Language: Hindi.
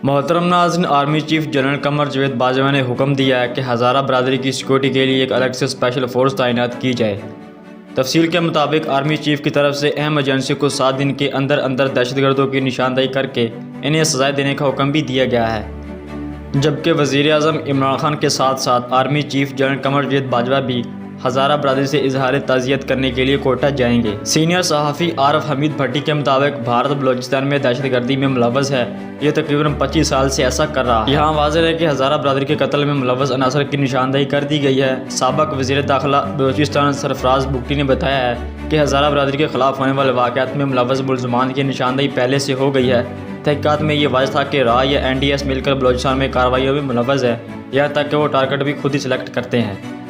मोहतरम नाज़रीन, army chief general Qamar Javed Bajwa ने हुक्म दिया है कि हज़ारा बरदरी की सिक्योरिटी के लिए एक अलग से स्पेशल फोर्स तैनात की जाए। तफसील के मुताबिक आर्मी चीफ की तरफ से अहम एजेंसी को 7 दिन के अंदर अंदर दहशतगर्दों की निशानदेही करके इन्हें सजाएं देने का हुक्म भी दिया गया है। जबकि वज़ीर आज़म इमरान खान के साथ साथ army chief general Qamar Javed Bajwa भी हज़ारा बरदरी से इजहार ताज़ियत करने के लिए कोटा जाएंगे। सीनियर सहाफ़ी आरफ हमीद भट्टी के मुताबिक भारत बलोचिस्तान में दहशतगर्दी में मुलव्वस है। ये तकरीबन 25 साल से ऐसा कर रहा है। यहाँ वाज़ेह है कि हज़ारा बरदरी के कत्ल में मुलव्वस अनासर की निशानदेही कर दी गई है। साबिक़ वज़ीर दाखिला बलोचिस्तान सरफराज बुगटी ने बताया है कि हज़ारा बरदरी के खिलाफ होने वाले वाक़यात में मुलव्वस मुल्ज़मान की निशानदेही पहले से हो गई है। तहक़ीक़ात में ये वाज़ेह था कि राह या NDS मिलकर बलोचिस्तान में कार्रवाइयों में मुलव्वस है, यहाँ तक कि वो टारगेट भी खुद ही सिलेक्ट करते हैं।